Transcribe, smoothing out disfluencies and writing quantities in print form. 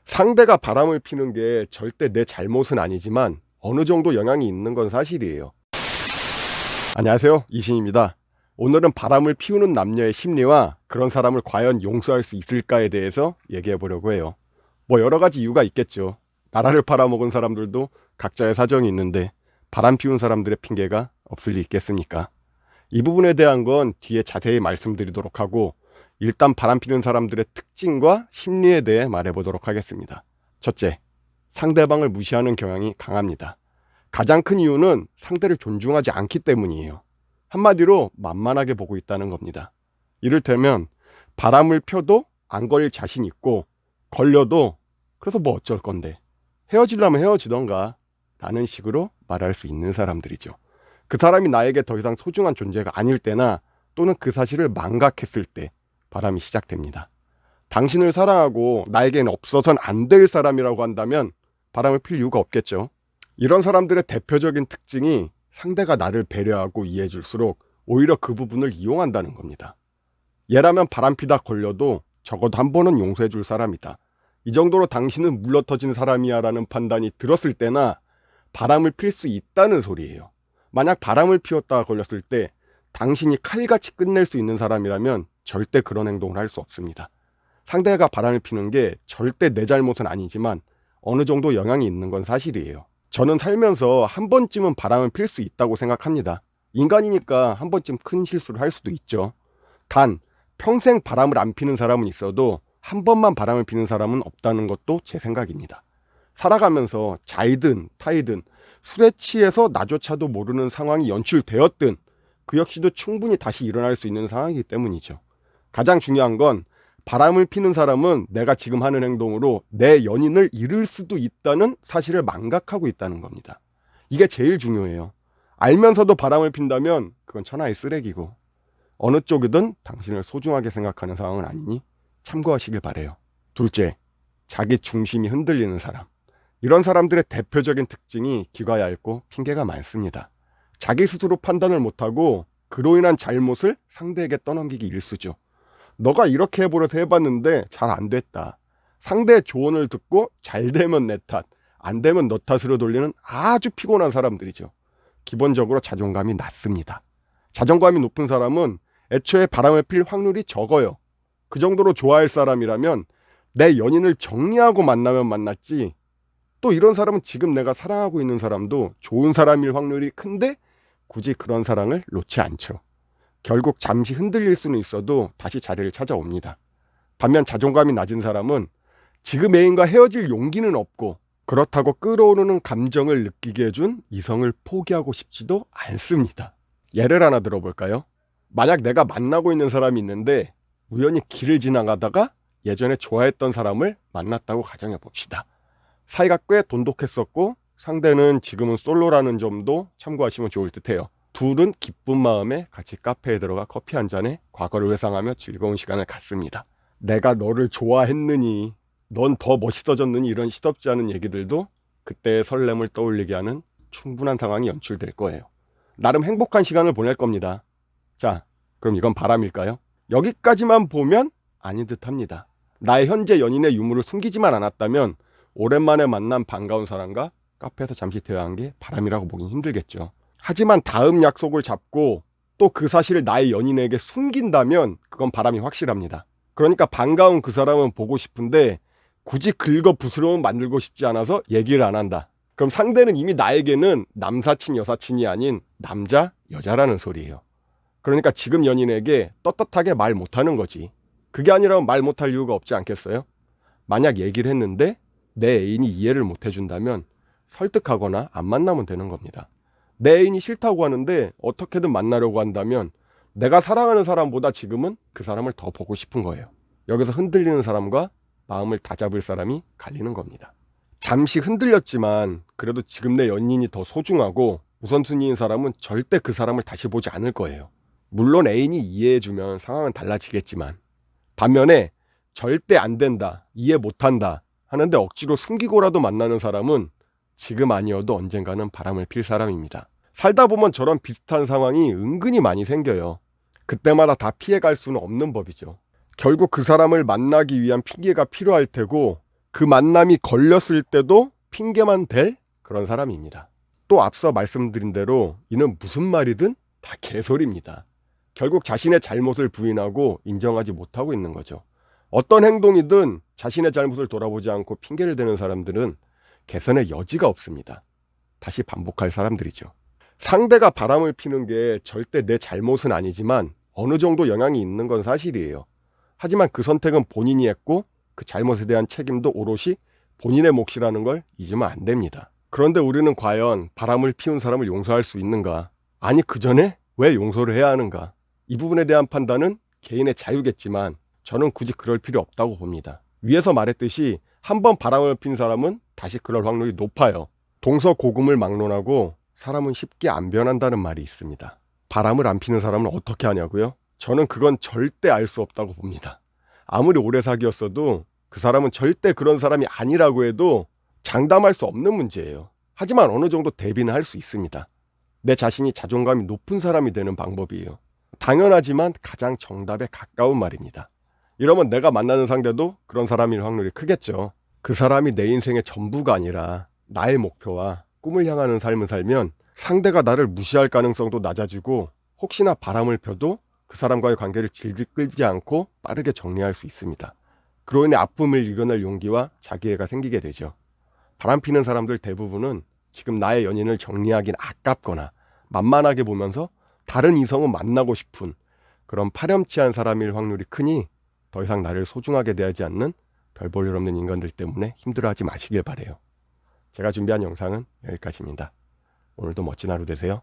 상대가 바람을 피는 게 절대 내 잘못은 아니지만 어느 정도 영향이 있는 건 사실이에요. 안녕하세요, 이신입니다. 오늘은 바람을 피우는 남녀의 심리와 그런 사람을 과연 용서할 수 있을까에 대해서 얘기해 보려고 해요. 뭐 여러 가지 이유가 있겠죠. 나라를 팔아먹은 사람들도 각자의 사정이 있는데 바람 피운 사람들의 핑계가 없을 리 있겠습니까? 이 부분에 대한 건 뒤에 자세히 말씀드리도록 하고, 일단 바람 피는 사람들의 특징과 심리에 대해 말해보도록 하겠습니다. 첫째, 상대방을 무시하는 경향이 강합니다. 가장 큰 이유는 상대를 존중하지 않기 때문이에요. 한마디로 만만하게 보고 있다는 겁니다. 이를테면 바람을 펴도 안 걸릴 자신 있고, 걸려도 그래서 뭐 어쩔 건데, 헤어지려면 헤어지던가 라는 식으로 말할 수 있는 사람들이죠. 그 사람이 나에게 더 이상 소중한 존재가 아닐 때나, 또는 그 사실을 망각했을 때 바람이 시작됩니다. 당신을 사랑하고 나에겐 없어선 안 될 사람이라고 한다면 바람을 필 이유가 없겠죠. 이런 사람들의 대표적인 특징이 상대가 나를 배려하고 이해해 줄수록 오히려 그 부분을 이용한다는 겁니다. 얘라면 바람피다 걸려도 적어도 한 번은 용서해 줄 사람이다, 이 정도로 당신은 물러터진 사람이야 라는 판단이 들었을 때나 바람을 필 수 있다는 소리예요. 만약 바람을 피웠다가 걸렸을 때 당신이 칼같이 끝낼 수 있는 사람이라면 절대 그런 행동을 할 수 없습니다. 상대가 바람을 피는 게 절대 내 잘못은 아니지만 어느 정도 영향이 있는 건 사실이에요. 저는 살면서 한 번쯤은 바람을 필 수 있다고 생각합니다. 인간이니까 한 번쯤 큰 실수를 할 수도 있죠. 단 평생 바람을 안 피는 사람은 있어도 한 번만 바람을 피는 사람은 없다는 것도 제 생각입니다. 살아가면서 자이든 타이든 술에 취해서 나조차도 모르는 상황이 연출되었든 그 역시도 충분히 다시 일어날 수 있는 상황이기 때문이죠. 가장 중요한 건 바람을 피는 사람은 내가 지금 하는 행동으로 내 연인을 잃을 수도 있다는 사실을 망각하고 있다는 겁니다. 이게 제일 중요해요. 알면서도 바람을 핀다면 그건 천하의 쓰레기고, 어느 쪽이든 당신을 소중하게 생각하는 상황은 아니니 참고하시길 바래요. 둘째, 자기 중심이 흔들리는 사람. 이런 사람들의 대표적인 특징이 귀가 얇고 핑계가 많습니다. 자기 스스로 판단을 못하고 그로 인한 잘못을 상대에게 떠넘기기 일쑤죠. 너가 이렇게 해보려서 해봤는데 잘 안 됐다. 상대의 조언을 듣고 잘 되면 내 탓, 안 되면 너 탓으로 돌리는 아주 피곤한 사람들이죠. 기본적으로 자존감이 낮습니다. 자존감이 높은 사람은 애초에 바람을 필 확률이 적어요. 그 정도로 좋아할 사람이라면 내 연인을 정리하고 만나면 만났지, 또 이런 사람은 지금 내가 사랑하고 있는 사람도 좋은 사람일 확률이 큰데 굳이 그런 사랑을 놓지 않죠. 결국 잠시 흔들릴 수는 있어도 다시 자리를 찾아옵니다. 반면 자존감이 낮은 사람은 지금 애인과 헤어질 용기는 없고, 그렇다고 끌어오르는 감정을 느끼게 해준 이성을 포기하고 싶지도 않습니다. 예를 하나 들어볼까요? 만약 내가 만나고 있는 사람이 있는데 우연히 길을 지나가다가 예전에 좋아했던 사람을 만났다고 가정해 봅시다. 사이가 꽤 돈독했었고 상대는 지금은 솔로라는 점도 참고하시면 좋을 듯해요. 둘은 기쁜 마음에 같이 카페에 들어가 커피 한 잔에 과거를 회상하며 즐거운 시간을 갖습니다. 내가 너를 좋아했느니, 넌 더 멋있어졌느니, 이런 시덥지 않은 얘기들도 그때의 설렘을 떠올리게 하는 충분한 상황이 연출될 거예요. 나름 행복한 시간을 보낼 겁니다. 자, 그럼 이건 바람일까요? 여기까지만 보면 아닌 듯합니다. 나의 현재 연인의 유무를 숨기지만 않았다면 오랜만에 만난 반가운 사람과 카페에서 잠시 대화한 게 바람이라고 보긴 힘들겠죠. 하지만 다음 약속을 잡고 또 그 사실을 나의 연인에게 숨긴다면 그건 바람이 확실합니다. 그러니까 반가운 그 사람은 보고 싶은데 굳이 긁어 부스러움 만들고 싶지 않아서 얘기를 안 한다. 그럼 상대는 이미 나에게는 남사친 여사친이 아닌 남자 여자라는 소리예요. 그러니까 지금 연인에게 떳떳하게 말 못하는 거지. 그게 아니라면 말 못할 이유가 없지 않겠어요? 만약 얘기를 했는데 내 애인이 이해를 못 해준다면 설득하거나 안 만나면 되는 겁니다. 내 애인이 싫다고 하는데 어떻게든 만나려고 한다면 내가 사랑하는 사람보다 지금은 그 사람을 더 보고 싶은 거예요. 여기서 흔들리는 사람과 마음을 다잡을 사람이 갈리는 겁니다. 잠시 흔들렸지만 그래도 지금 내 연인이 더 소중하고 우선순위인 사람은 절대 그 사람을 다시 보지 않을 거예요. 물론 애인이 이해해주면 상황은 달라지겠지만, 반면에 절대 안 된다, 이해 못한다 하는데 억지로 숨기고라도 만나는 사람은 지금 아니어도 언젠가는 바람을 필 사람입니다. 살다 보면 저런 비슷한 상황이 은근히 많이 생겨요. 그때마다 다 피해갈 수는 없는 법이죠. 결국 그 사람을 만나기 위한 핑계가 필요할 테고, 그 만남이 걸렸을 때도 핑계만 댈 그런 사람입니다. 또 앞서 말씀드린 대로 이는 무슨 말이든 다 개소리입니다. 결국 자신의 잘못을 부인하고 인정하지 못하고 있는 거죠. 어떤 행동이든 자신의 잘못을 돌아보지 않고 핑계를 대는 사람들은 개선의 여지가 없습니다. 다시 반복할 사람들이죠. 상대가 바람을 피는 게 절대 내 잘못은 아니지만 어느 정도 영향이 있는 건 사실이에요. 하지만 그 선택은 본인이 했고 그 잘못에 대한 책임도 오롯이 본인의 몫이라는 걸 잊으면 안 됩니다. 그런데 우리는 과연 바람을 피운 사람을 용서할 수 있는가? 아니, 그 전에 왜 용서를 해야 하는가? 이 부분에 대한 판단은 개인의 자유겠지만 저는 굳이 그럴 필요 없다고 봅니다. 위에서 말했듯이 한번 바람을 핀 사람은 다시 그럴 확률이 높아요. 동서고금을 막론하고 사람은 쉽게 안 변한다는 말이 있습니다. 바람을 안 피는 사람은 어떻게 하냐고요? 저는 그건 절대 알 수 없다고 봅니다. 아무리 오래 사귀었어도 그 사람은 절대 그런 사람이 아니라고 해도 장담할 수 없는 문제예요. 하지만 어느 정도 대비는 할 수 있습니다. 내 자신이 자존감이 높은 사람이 되는 방법이에요. 당연하지만 가장 정답에 가까운 말입니다. 이러면 내가 만나는 상대도 그런 사람일 확률이 크겠죠. 그 사람이 내 인생의 전부가 아니라 나의 목표와 꿈을 향하는 삶을 살면 상대가 나를 무시할 가능성도 낮아지고 혹시나 바람을 펴도 그 사람과의 관계를 질질 끌지 않고 빠르게 정리할 수 있습니다. 그로 인해 아픔을 이겨낼 용기와 자기애가 생기게 되죠. 바람 피는 사람들 대부분은 지금 나의 연인을 정리하긴 아깝거나 만만하게 보면서 다른 이성은 만나고 싶은 그런 파렴치한 사람일 확률이 크니 더 이상 나를 소중하게 대하지 않는 별 볼 일 없는 인간들 때문에 힘들어하지 마시길 바래요. 제가 준비한 영상은 여기까지입니다. 오늘도 멋진 하루 되세요.